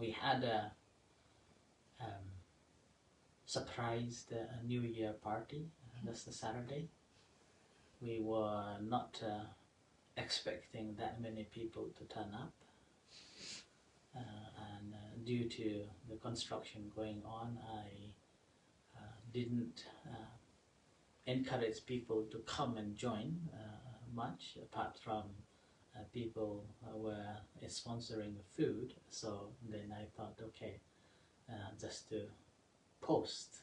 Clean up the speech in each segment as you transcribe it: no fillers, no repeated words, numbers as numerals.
we had a surprised New Year party this Saturday. We were not expecting that many people to turn up, and due to the construction going on, I didn't encourage people to come and join much, apart from people were sponsoring food. So then I thought, okay, just to post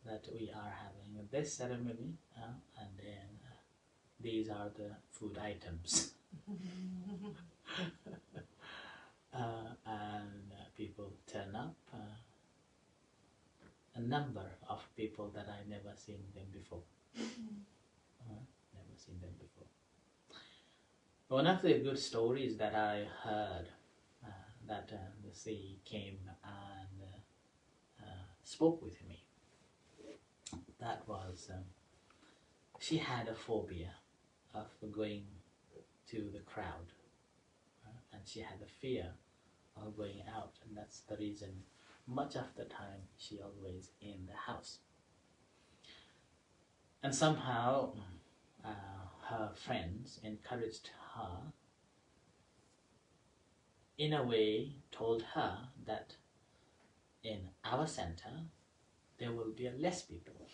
that we are having this ceremony, and then these are the food items. And people turn up, a number of people that I never seen them before. Never seen them before. One of the good stories that I heard, that the sea came and spoke with me, that was she had a phobia of going to the crowd, and she had a fear of going out, and that's the reason much of the time she always in the house. And somehow her friends encouraged her, in a way told her that in our center there will be less people,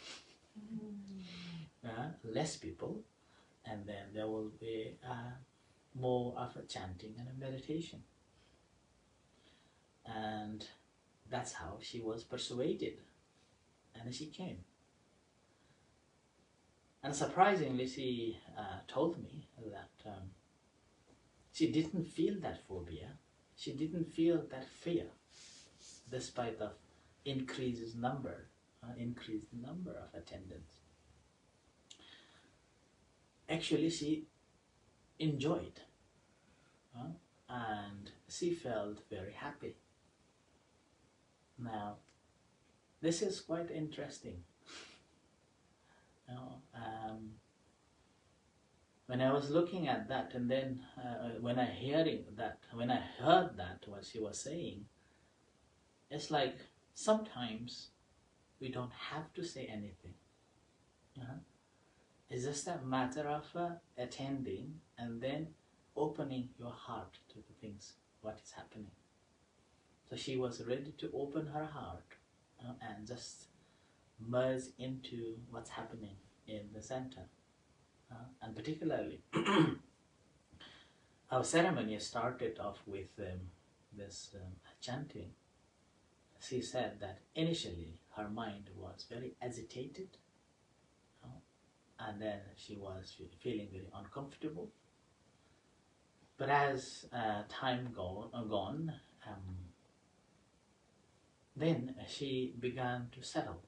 less people, and then there will be more of a chanting and a meditation. And that's how she was persuaded, and she came. And surprisingly, she told me that she didn't feel that phobia, she didn't feel that fear, despite of increased number of attendants. Actually, she enjoyed, and she felt very happy. Now, this is quite interesting. When I was looking at that, and then when I heard that what she was saying, it's like sometimes we don't have to say anything. It's just a matter of attending and then opening your heart to the things, what is happening. So she was ready to open her heart and just merge into what's happening in the center. And particularly, our ceremony started off with this chanting. She said that initially her mind was very agitated, and then she was feeling very uncomfortable. But as time gone, then she began to settle,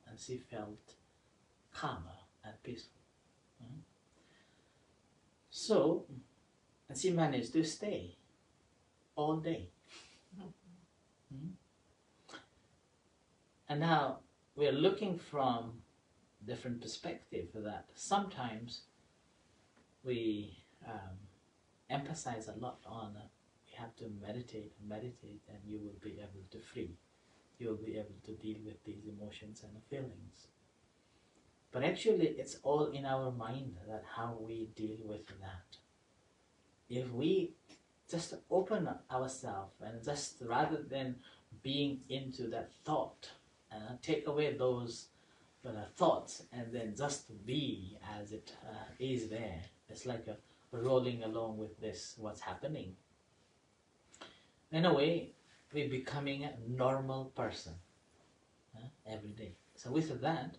and she felt calmer and peaceful. So, and she managed to stay all day. And now we are looking from different perspective, that sometimes we emphasize a lot on you have to meditate, and you will be able to free. You will be able to deal with these emotions and feelings. But actually, it's all in our mind, that how we deal with that. If we just open ourselves and just, rather than being into that thought, take away those thoughts and then just be as it is there. It's like rolling along with this, what's happening. In a way, we're becoming a normal person every day. So with that,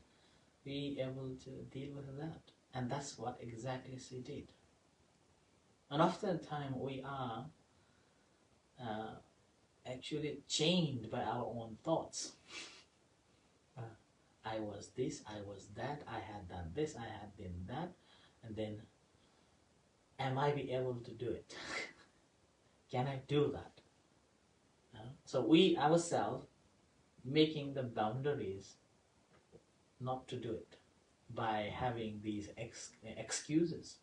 be able to deal with that. And that's what exactly she did. And oftentimes we are actually chained by our own thoughts. I was this, I was that, I had done this, I had done that, and then am I be able to do it? Can I do that? So we ourselves making the boundaries not to do it by having these excuses.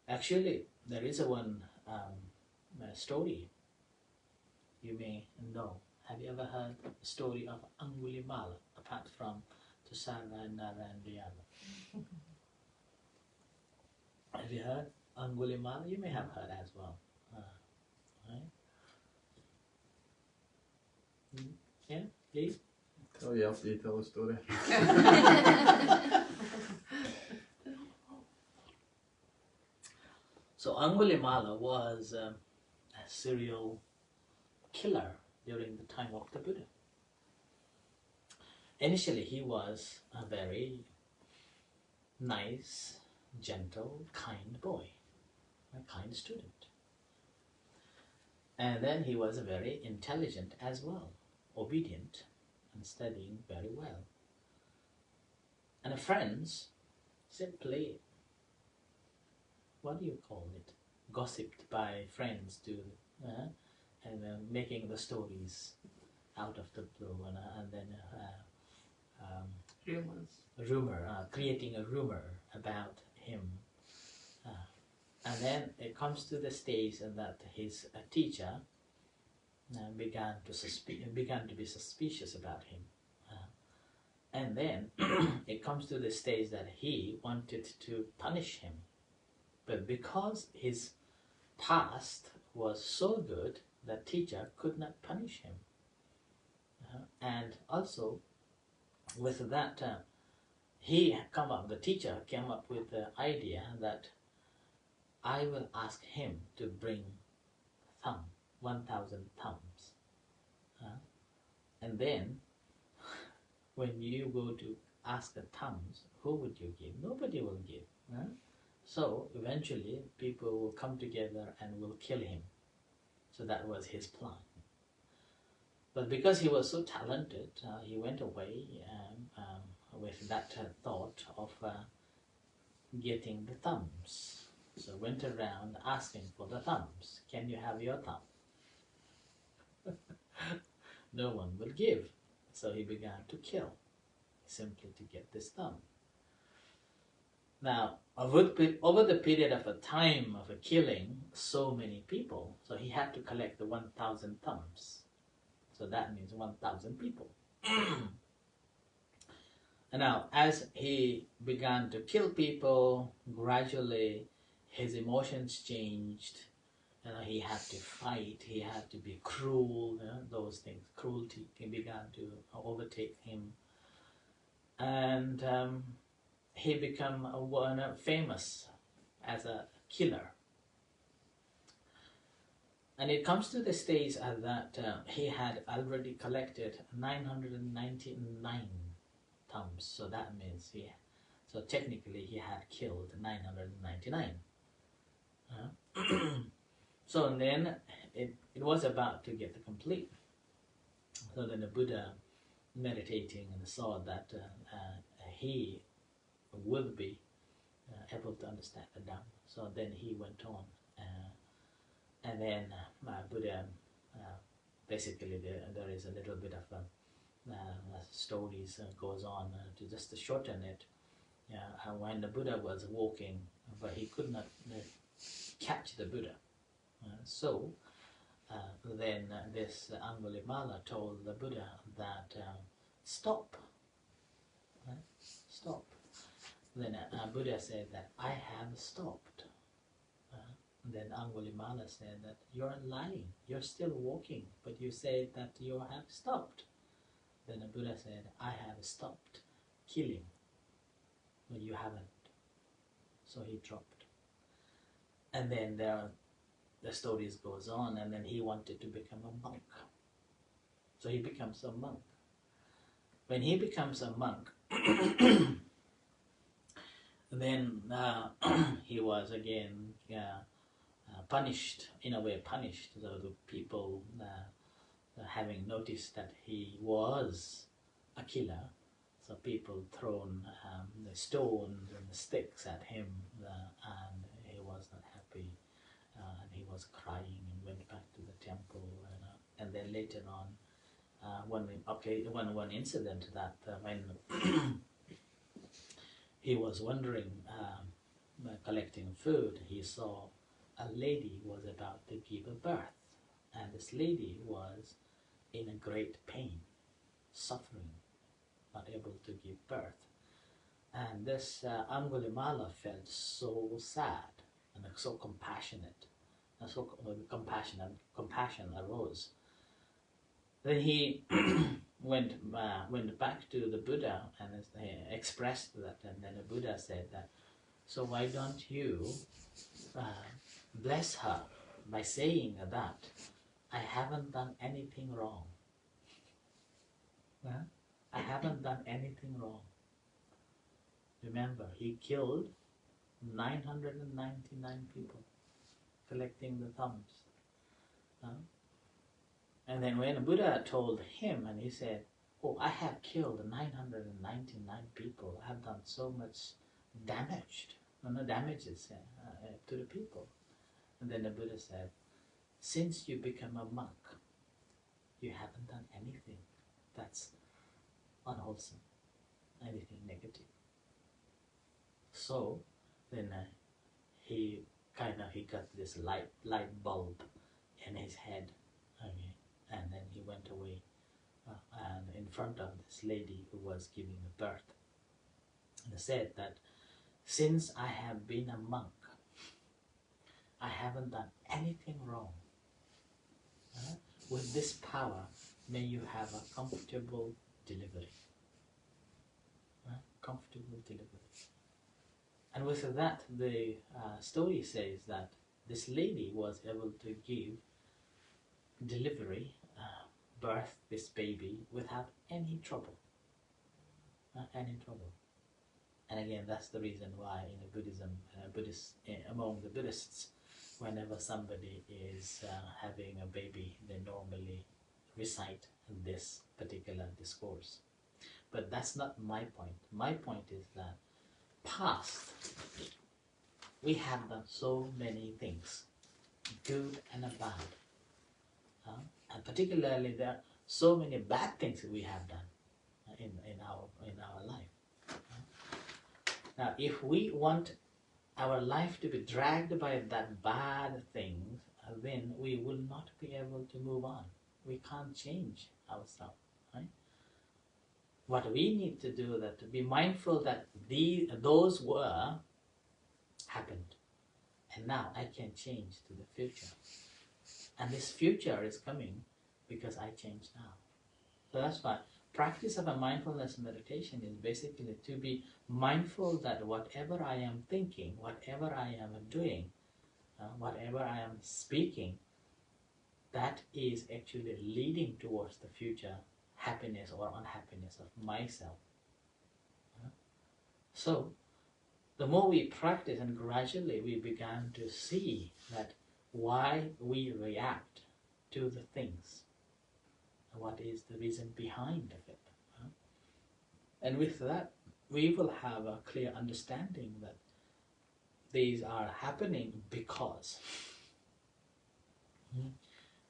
Actually, there is one story you may know. Have you ever heard the story of Angulimala, apart from Tusara and Nara and the other? Have you heard Angulimala? You may have heard as well. Right? Yeah, please. Tell you after you tell the story. So Angulimala was a serial killer during the time of the Buddha. Initially, he was a very nice, gentle, kind boy, a kind student. And then he was very intelligent as well, obedient and studying very well. And friends simply, what do you call it, gossiped by friends to and making the stories out of the blue, and then creating a rumor about him. And then it comes to the stage that his teacher began to be suspicious about him. And then it comes to the stage that he wanted to punish him. But because his past was so good, the teacher could not punish him. And also, with that, the teacher came up with the idea that I will ask him to bring 1,000 thumbs. And then, when you go to ask the thumbs, who would you give? Nobody will give. So eventually, people will come together and will kill him. So that was his plan. But because he was so talented, he went away with that thought of getting the thumbs. So went around asking for the thumbs. Can you have your thumb? No one will give. So he began to kill, simply to get this thumb. Now, over the period of a time of killing so many people, so he had to collect the 1,000 thumbs. So that means 1,000 people. And now, as he began to kill people, gradually his emotions changed. He had to fight, he had to be cruel, those things. Cruelty began to overtake him. And he became famous as a killer. And it comes to the stage that he had already collected 999 thumbs. So that means so technically he had killed 999. So then it was about to get complete. So then the Buddha, meditating, and saw that he would be able to understand the Dhamma. So then he went on. And then Buddha, basically there is a little bit of stories goes on to just to shorten it. When the Buddha was walking, but he could not catch the Buddha. So then this Angulimala told the Buddha that stop. Stop. Then Buddha said that I have stopped. Then Angulimala said that you're lying, you're still walking, but you said that you have stopped. Then the Buddha said, I have stopped killing, but you haven't. So he dropped. And then the stories goes on, and then he wanted to become a monk. So he becomes a monk. When he becomes a monk, then he was again punished, in a way punished. So the people having noticed that he was a killer, so people thrown the stones and the sticks at him, and he was not happy, and he was crying and went back to the temple. And then later on, one incident that when he was wandering, collecting food, he saw a lady was about to give a birth. and this lady was in a great pain, suffering, not able to give birth. And this Angulimala felt so sad and so compassionate, and so compassion arose. Then he went back to the Buddha and expressed that, and then the Buddha said that, so why don't you bless her by saying that I haven't done anything wrong. I haven't done anything wrong. Remember, he killed 999 people, collecting the thumbs. And then when Buddha told him, and he said, oh, I have killed 999 people, I have done so much damages to the people. And then the Buddha said, since you become a monk, you haven't done anything that's unwholesome, anything negative. So then he got this light bulb in his head, okay, and then he went away and in front of this lady who was giving birth, and said that since I have been a monk, I haven't done anything wrong. With this power, may you have a comfortable delivery. Comfortable delivery. And with that, the story says that this lady was able to give delivery, birth this baby without any trouble. Any trouble. And again, that's the reason why in Buddhism, among the Buddhists, whenever somebody is having a baby, they normally recite this particular discourse. But that's not my point. My point is that past, we have done so many things, good and bad. And particularly there are so many bad things we have done in our life. Now, if we want our life to be dragged by that bad things, then we will not be able to move on. We can't change ourselves, right? What we need to do is to be mindful that those were happened, and now I can change to the future. And this future is coming because I changed now. So that's why practice of a mindfulness meditation is basically to be mindful that whatever I am thinking, whatever I am doing, whatever I am speaking, that is actually leading towards the future happiness or unhappiness of myself. So the more we practice, and gradually we began to see that why we react to the things, what is the reason behind of it. And with that, we will have a clear understanding that these are happening because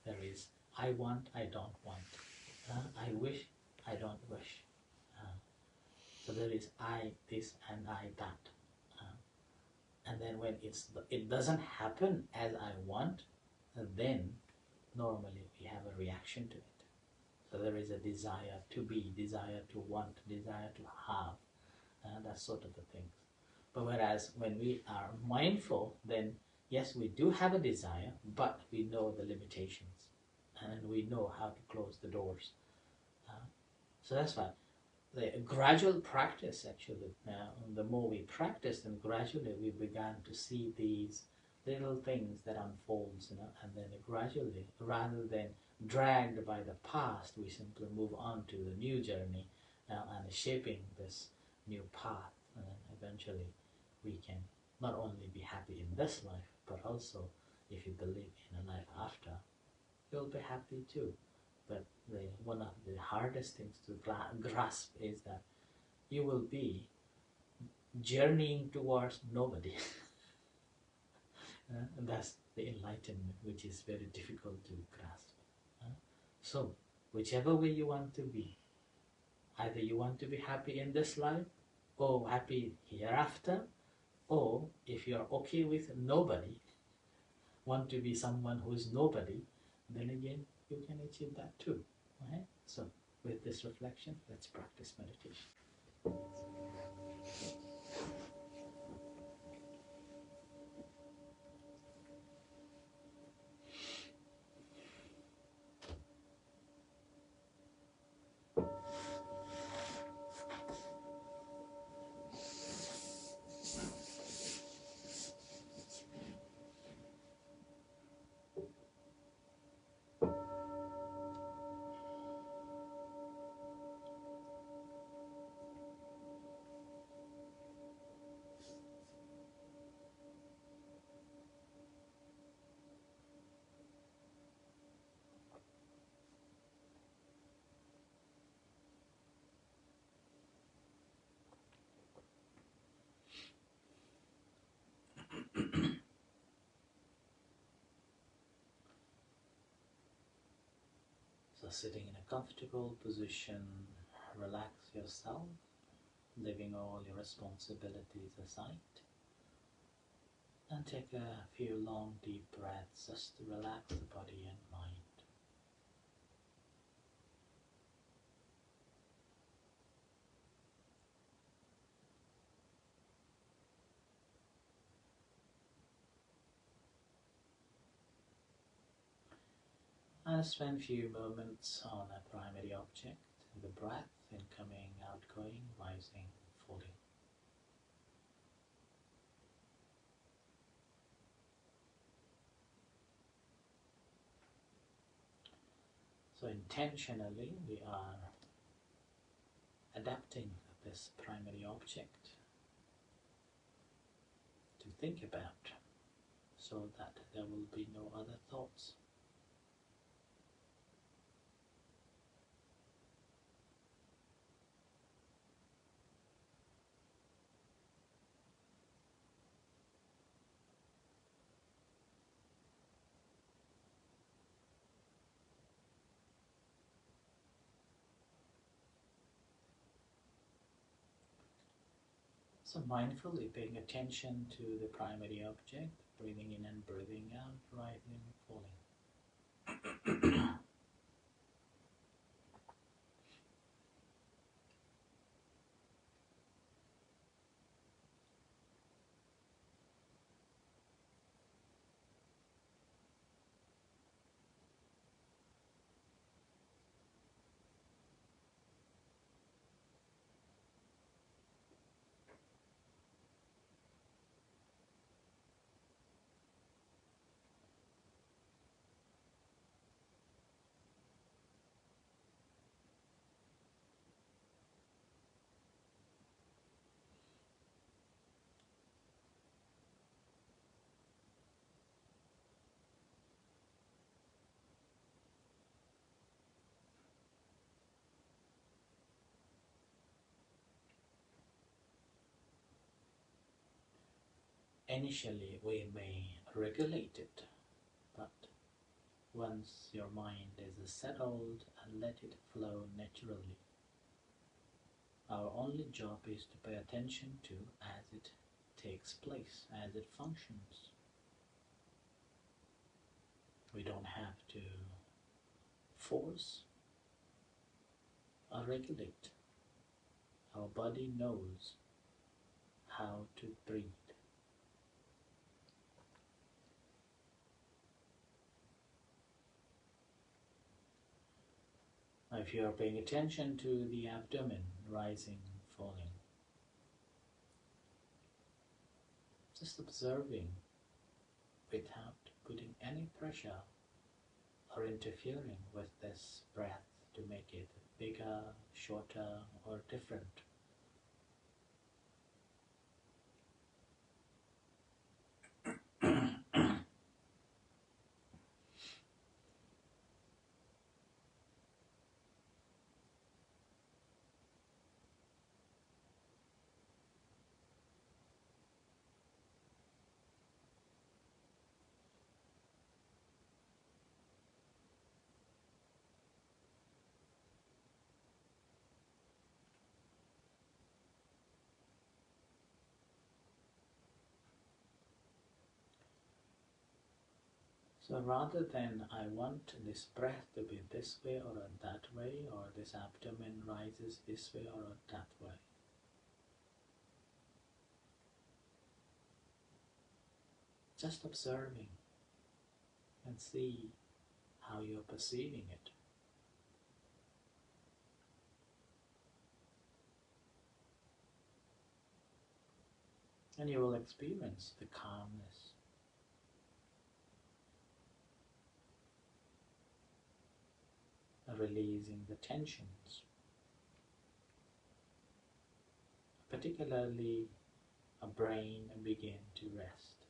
there is I want, I don't want, I wish, I don't wish. So there is I this and I that. And then when it doesn't happen as I want, then normally we have a reaction to it. So there is a desire to be, desire to want, desire to have, that sort of the things. But whereas when we are mindful, then yes, we do have a desire, but we know the limitations and we know how to close the doors. So that's why the gradual practice actually, the more we practice, then gradually we began to see these little things that unfolds, and then gradually, rather than dragged by the past, we simply move on to the new journey and shaping this new path, and then eventually we can not only be happy in this life, but also if you believe in a life after, you'll be happy too. But one of the hardest things to grasp is that you will be journeying towards nobody. And that's the enlightenment, which is very difficult to grasp. So, whichever way you want to be, either you want to be happy in this life, or happy hereafter, or if you're okay with nobody, want to be someone who is nobody, then again you can achieve that too. Right? So with this reflection, let's practice meditation. So sitting in a comfortable position, relax yourself, leaving all your responsibilities aside, and take a few long deep breaths just to relax the body and mind. And spend a few moments on a primary object, the breath, incoming, outgoing, rising, falling. So intentionally we are adapting this primary object to think about so that there will be no other thoughts. So mindfully paying attention to the primary object, breathing in and breathing out, rising, falling. Initially we may regulate it, but once your mind is settled and let it flow naturally, our only job is to pay attention to as it takes place, as it functions. We don't have to force or regulate. Our body knows how to breathe. Now, if you are paying attention to the abdomen rising, falling, just observing without putting any pressure or interfering with this breath to make it bigger, shorter, or different. So rather than I want this breath to be this way or that way, or this abdomen rises this way or that way, just observing and see how you're perceiving it. And you will experience the calmness, releasing the tensions, particularly a brain begin to rest.